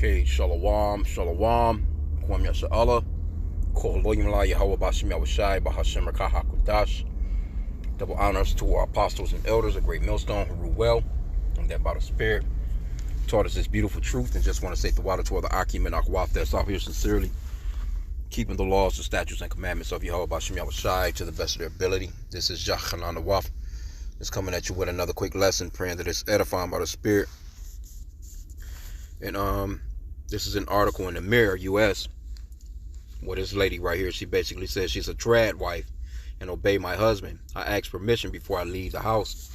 Okay, Shalom, Shalom, Kwam Yasha'Allah, Kol William La Yahweh Bashim Yahweh Bahashim Rakah HaKodash. Double honors to our apostles and elders, a great millstone who rule well, and that by the Spirit taught us this beautiful truth. And just want to say the water to all the H.I.M and Akwaf that's out here sincerely, keeping the laws, the statutes, and commandments of Yahweh Bashim Yahweh to the best of their ability. This is Yachanan the Waf. Just coming at you with another quick lesson, praying that it's edifying by the Spirit. And this is an article in the Mirror, U.S. Where this lady right here, she basically says she's a trad wife and obey my husband. I ask permission before I leave the house.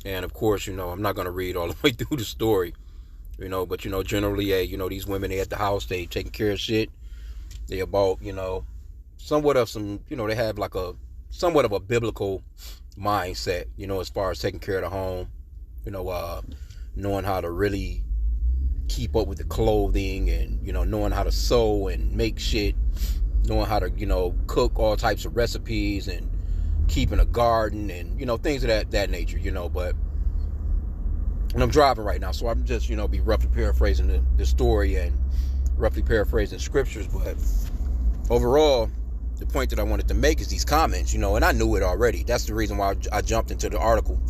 And of course, I'm not going to read all the way through the story, but generally, these women, they at the house, they taking care of shit. They about, somewhat of some, they have like somewhat of a biblical mindset, as far as taking care of the home, knowing how to really keep up with the clothing and, knowing how to sew and make shit, knowing how to, cook all types of recipes and keeping a garden and, things of that nature, but and I'm driving right now. So I'm just, be roughly paraphrasing the story and roughly paraphrasing scriptures. But overall, the point that I wanted to make is these comments, and I knew it already. That's the reason why I jumped into the article,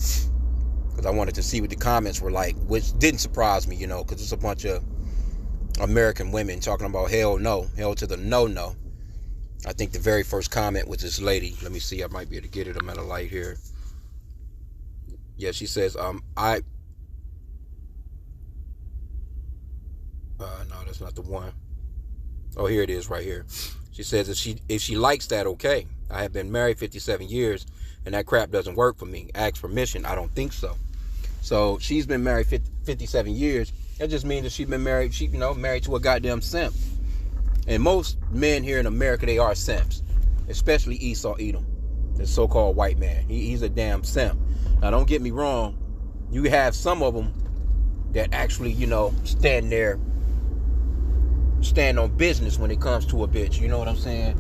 because I wanted to see what the comments were like, which didn't surprise me, because it's a bunch of American women talking about hell no, hell to the no. I think the very first comment was this lady. Let me see, I might be able to get it. I'm at a light here. Yeah, she says, no, that's not the one. Oh, here it is right here. She says if she likes that, okay. I have been married 57 years and that crap doesn't work for me. Ask permission. I don't think so. So she's been married 57 years. That just means that she's been married, married to a goddamn simp. And most men here in America, they are simps, especially Esau Edom, the so-called white man. He's a damn simp. Now, don't get me wrong. You have some of them that actually, stand on business when it comes to a bitch. You know what I'm saying?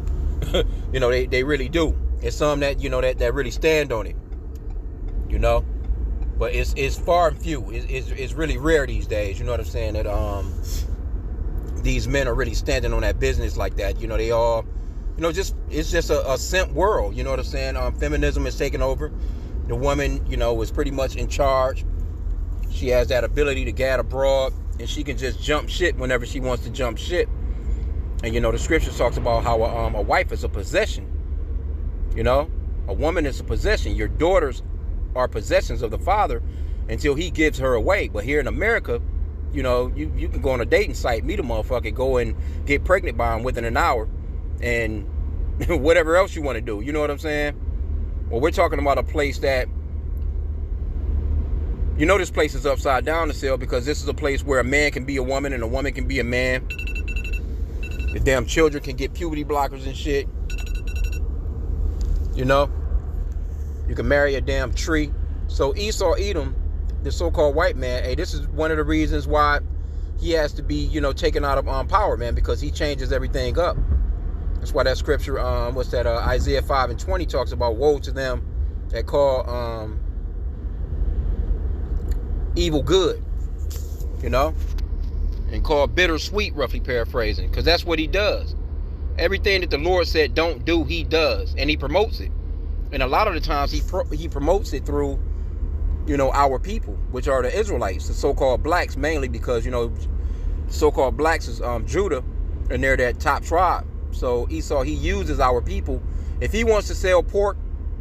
They really do. It's some that, that really stand on it, But it's far and few. It's really rare these days, you know what I'm saying, that these men are really standing on that business like that. They all, it's just a simp world, you know what I'm saying? Feminism is taking over. The woman, is pretty much in charge. She has that ability to gad abroad, and she can just jump shit whenever she wants to jump shit. And, the scripture talks about how a wife is a possession. A woman is a possession. Your daughters are possessions of the father until he gives her away. But here in America, you can go on a dating site, meet a motherfucker, go and get pregnant by him within an hour, and whatever else you want to do. You know what I'm saying? Well, we're talking about a place that, this place is upside down to sell, because this is a place where a man can be a woman and a woman can be a man. The damn children can get puberty blockers and shit. You can marry a damn tree. So Esau Edom, the so-called white man, hey, this is one of the reasons why he has to be, taken out of power, man, because he changes everything up. That's why that scripture, Isaiah 5:20 talks about woe to them that call evil good, and call bitter sweet, roughly paraphrasing, because that's what he does. Everything that the Lord said don't do, he does, and he promotes it. And a lot of the times he promotes it through, our people, which are the Israelites, the so-called blacks, mainly because, so-called blacks is Judah, and they're that top tribe. So Esau, he uses our people. If he wants to sell pork,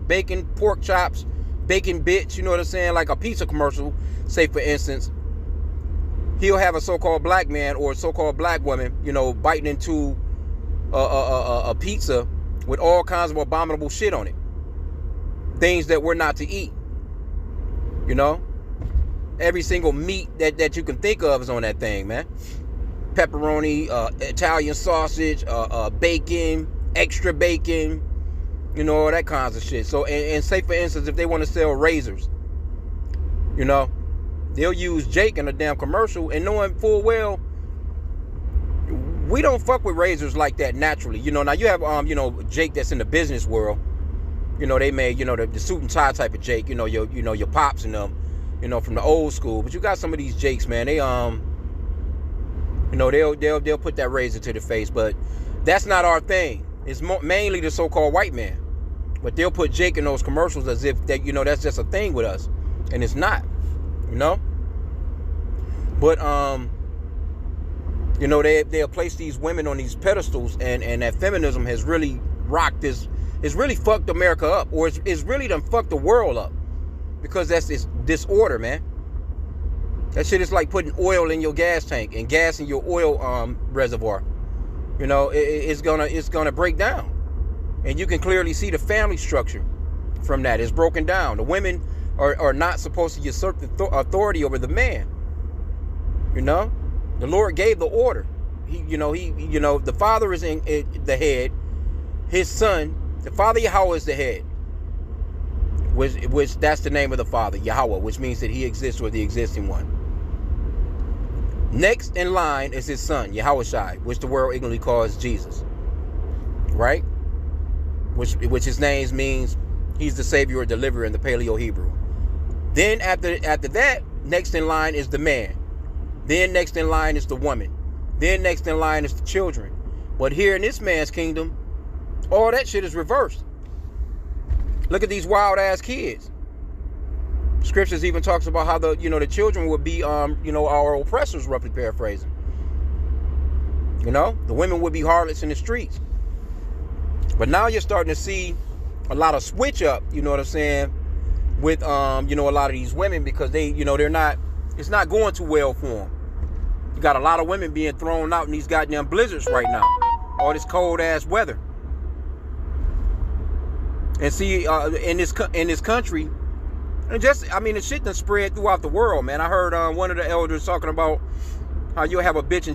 bacon, pork chops, bacon bits, you know what I'm saying, like a pizza commercial, say for instance, he'll have a so-called black man or a so-called black woman, biting into a pizza with all kinds of abominable shit on it. Things that we're not to eat. Every single meat that you can think of is on that thing, man. Pepperoni, Italian sausage, bacon, extra bacon, all that kinds of shit. So, and say for instance, if they want to sell razors, they'll use Jake in a damn commercial, and knowing full well we don't fuck with razors like that naturally. Now you have Jake that's in the business world. They made, the suit and tie type of Jake, your pops and them, from the old school. But you got some of these Jakes, man, You know, they'll put that razor to the face, but that's not our thing. It's mainly the so-called white man. But they'll put Jake in those commercials as if that, you know, that's just a thing with us, and it's not. You know. But you know, they'll place these women on these pedestals, and that feminism has really rocked this. It's really fucked America up, or it's really done fucked the world up, because that's this disorder, man. That shit is like putting oil in your gas tank and gas in your oil reservoir. You know, it's gonna break down, and you can clearly see the family structure from that. It's broken down. The women are not supposed to usurp the authority over the man. You know, the Lord gave the order. The father is in the head. His son, the father Yahweh, is the head. Which that's the name of the father, Yahweh, which means that he exists with the existing one. Next in line is his son, Yahushai, which the world ignorantly calls Jesus. Right? Which his name means he's the savior or deliverer in the Paleo Hebrew. Then after that, next in line is the man. Then next in line is the woman. Then next in line is the children. But here in this man's kingdom, all that shit is reversed. Look at these wild ass kids. Scriptures even talks about how the children would be our oppressors, roughly paraphrasing. You know, the women would be harlots in the streets. But now you're starting to see a lot of switch up, you know what I'm saying, with a lot of these women, because they're not, it's not going too well for them. You got a lot of women being thrown out in these goddamn blizzards right now. All this cold ass weather. And see, in this country, and the shit done spread throughout the world, man. I heard one of the elders talking about how you'll have a bitch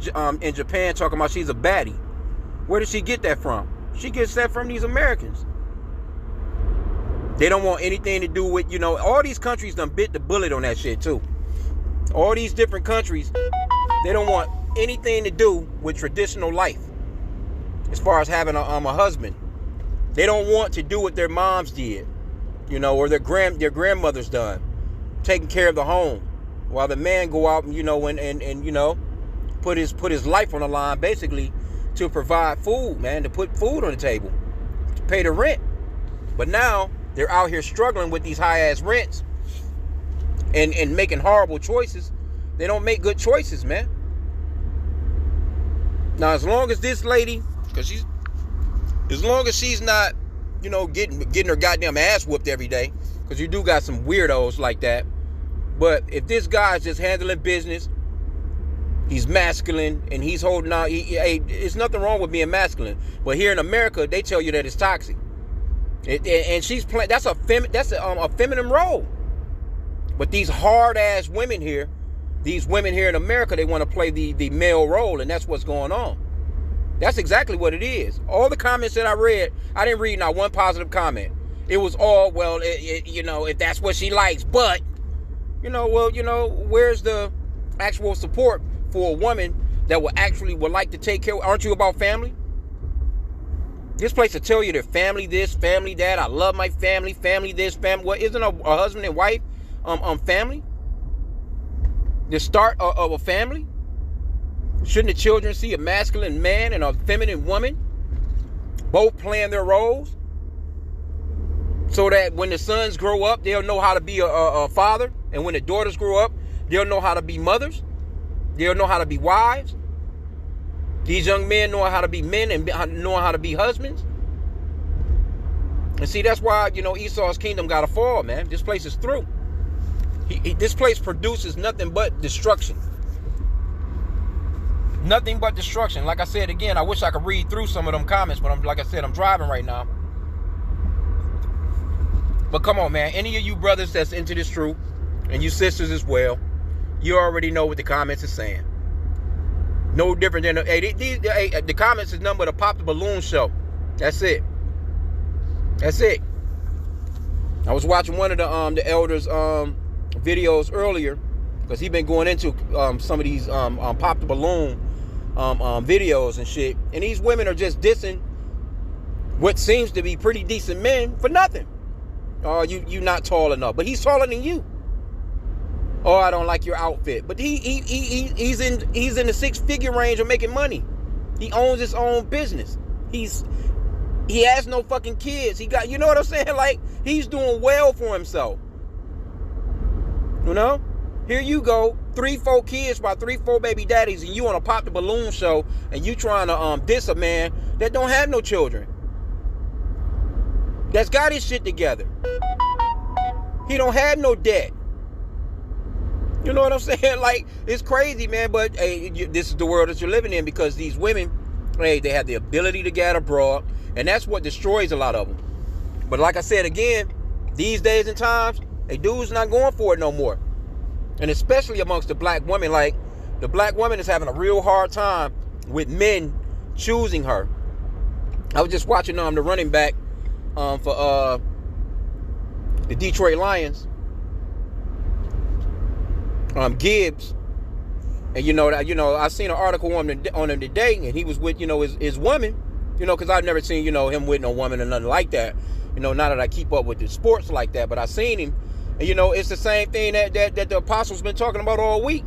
in Japan talking about she's a baddie. Where did she get that from? She gets that from these Americans. They don't want anything to do with, all these countries done bit the bullet on that shit too. All these different countries, they don't want anything to do with traditional life. As far as having a husband. They don't want to do what their moms did. Or their grandmother's done, taking care of the home, while the man go out and put his life on the line, basically, to provide food, man, to put food on the table, to pay the rent. But now they're out here struggling with these high ass rents and making horrible choices. They don't make good choices, man. Now, as long as this lady, as long as she's not, getting her goddamn ass whooped every day, because you do got some weirdos like that. But if this guy's just handling business, he's masculine, and he's holding out, it's nothing wrong with being masculine. But here in America, they tell you that it's toxic, and she's playing. That's a feminine role. But these hard ass women here, these women here in America, they want to play the male role, and that's what's going on. That's exactly what it is. All the comments that I read, I didn't read not one positive comment. It was all, well, if that's what she likes, but, where's the actual support for a woman that would like to take care? Aren't you about family? This place will tell you they're family this, family that. I love my family, family this, family. What, isn't a husband and wife family? The start of a family? Shouldn't the children see a masculine man and a feminine woman both playing their roles, so that when the sons grow up, they'll know how to be a father, and when the daughters grow up, they'll know how to be mothers, they'll know how to be wives. These young men know how to be men and know how to be husbands. And see, that's why, Esau's kingdom got to fall, man. This place is through. This place produces nothing but destruction. Nothing but destruction. Like I said again, I wish I could read through some of them comments, but I'm driving right now. But come on, man. Any of you brothers that's into this truth, and you sisters as well, you already know what the comments are saying. No different than the comments is nothing but a pop the balloon show. That's it. That's it. I was watching one of the elders videos earlier, because he been going into some of these pop the balloon videos and shit, and these women are just dissing what seems to be pretty decent men for nothing. You not tall enough, but he's taller than you. Oh, I don't like your outfit. But he's in the 6-figure range of making money. He owns his own business. He has no fucking kids. He got, you know what I'm saying? Like, he's doing well for himself. You know? Here you go, 3-4 kids by 3-4 baby daddies, and you on a pop the balloon show, and you trying to diss a man that don't have no children. That's got his shit together. He don't have no debt. You know what I'm saying? Like, it's crazy, man, but hey, this is the world that you're living in, because these women, hey, they have the ability to get abroad, and that's what destroys a lot of them. But like I said again, these days and times, a dude's not going for it no more. And especially amongst the black women, like, the black woman is having a real hard time with men choosing her. I was just watching the running back for the Detroit Lions, Gibbs, and I seen an article on him today, and he was with his woman, because I've never seen him with no woman or nothing like that. Not that I keep up with the sports like that, but I seen him, and it's the same thing that the apostles been talking about all week.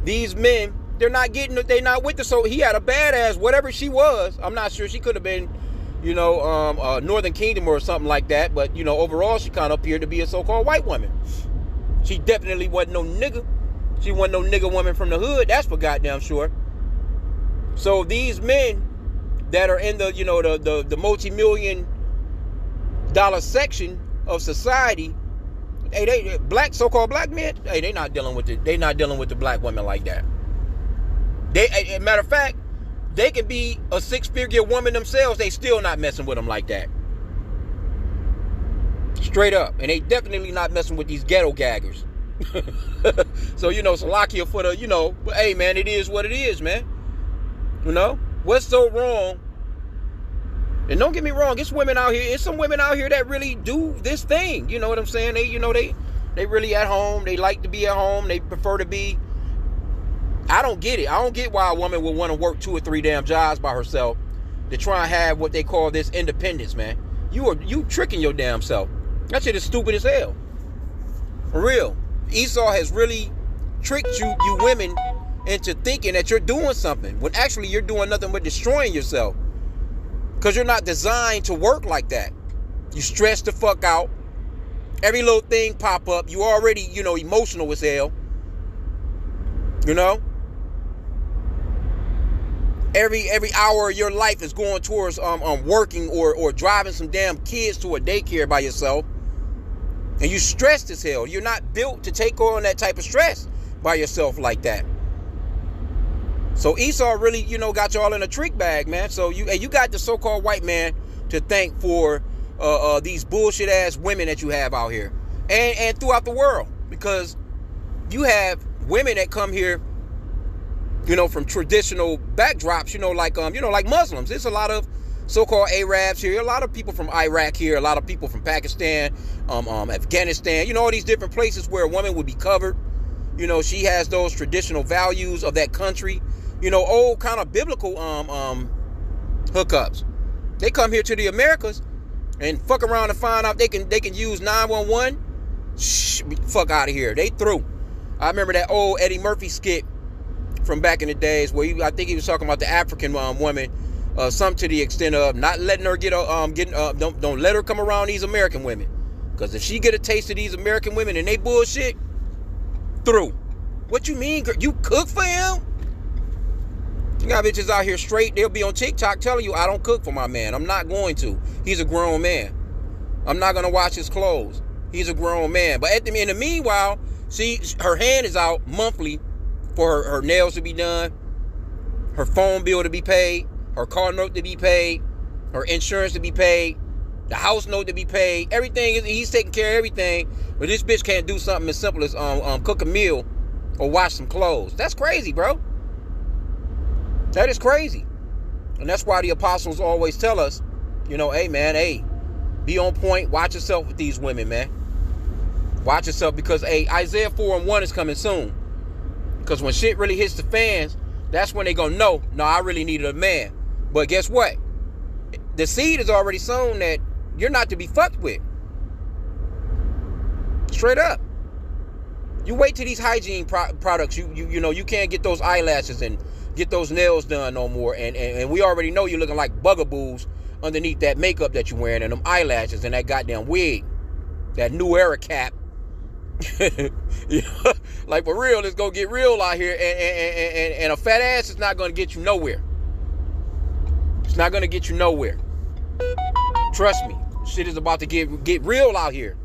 These men, they're not with the, so he had a badass, whatever she was. I'm not sure, she could have been Northern Kingdom or something like that, but overall she kind of appeared to be a so-called white woman. She definitely wasn't no nigga. She wasn't no nigga woman from the hood, that's for goddamn sure. So these men that are in the multi-million dollar section of society, hey, they black, so-called black men, hey, they not dealing with the black women like that. As a matter of fact, they can be a 6-figure woman themselves, they still not messing with them like that. Straight up. And they definitely not messing with these ghetto gaggers. So, Salakia for the, but hey, man, it is what it is, man. What's so wrong? And don't get me wrong, it's women out here, it's some women out here that really do this thing. You know what I'm saying? They really at home. They like to be at home. They prefer to be. I don't get it. I don't get why a woman would want to work 2 or 3 damn jobs by herself to try and have what they call this independence, man. You tricking your damn self. That shit is stupid as hell. For real. Esau has really tricked you women into thinking that you're doing something, when actually you're doing nothing but destroying yourself. Because you're not designed to work like that. You stress the fuck out. Every little thing pop up. You already, emotional as hell. Every hour of your life is going towards working or driving some damn kids to a daycare by yourself. And you stressed as hell. You're not built to take on that type of stress by yourself like that. So Esau really, got y'all in a trick bag, man. So you got the so-called white man to thank for these bullshit ass women that you have out here and throughout the world, because you have women that come here, from traditional backdrops, like Muslims. There's a lot of so-called Arabs here, a lot of people from Iraq here, a lot of people from Pakistan, Afghanistan, all these different places where a woman would be covered. She has those traditional values of that country, old kind of biblical hookups. They come here to the Americas and fuck around and find out they can use 911. Fuck out of here. They through. I remember that old Eddie Murphy skit from back in the days where I think he was talking about the African woman, something to the extent of not letting her don't let her come around these American women, because if she get a taste of these American women and they bullshit, through. What you mean, girl? You cook for him? You got bitches out here straight, they'll be on TikTok telling you, I don't cook for my man. I'm not going to. He's a grown man. I'm not going to wash his clothes. He's a grown man. But in the meanwhile, see, her hand is out monthly for her nails to be done, her phone bill to be paid, her car note to be paid, her insurance to be paid, the house note to be paid. Everything he's taking care of everything, but this bitch can't do something as simple as cook a meal or wash some clothes. That's crazy, bro. That is crazy. And that's why the apostles always tell us, hey man, be on point, watch yourself with these women, man. Watch yourself, because Isaiah 4:1 is coming soon. Because when shit really hits the fans, that's when they go, no, I really needed a man. But guess what? The seed is already sown that you're not to be fucked with. Straight up. You wait till these hygiene products, you know, you can't get those eyelashes and get those nails done no more. And we already know you're looking like bugaboos underneath that makeup that you're wearing and them eyelashes and that goddamn wig, that new era cap. You know, like, for real, let's go get real out here. And a fat ass is not going to get you nowhere. It's not going to get you nowhere. Trust me. Shit is about to get real out here.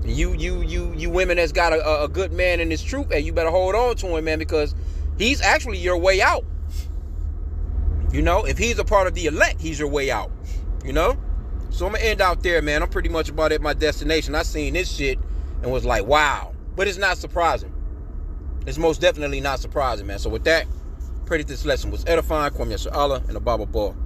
You women that's got a good man in this truth, hey, you better hold on to him, man, because he's actually your way out. You know, if he's a part of the elect, he's your way out. You know? So I'm going to end out there, man. I'm pretty much about at my destination. I seen this shit and was like, wow. But it's not surprising. It's most definitely not surprising, man. So with that, pray that this lesson was edifying. Kwame Yasha Allah and the Bible Ball.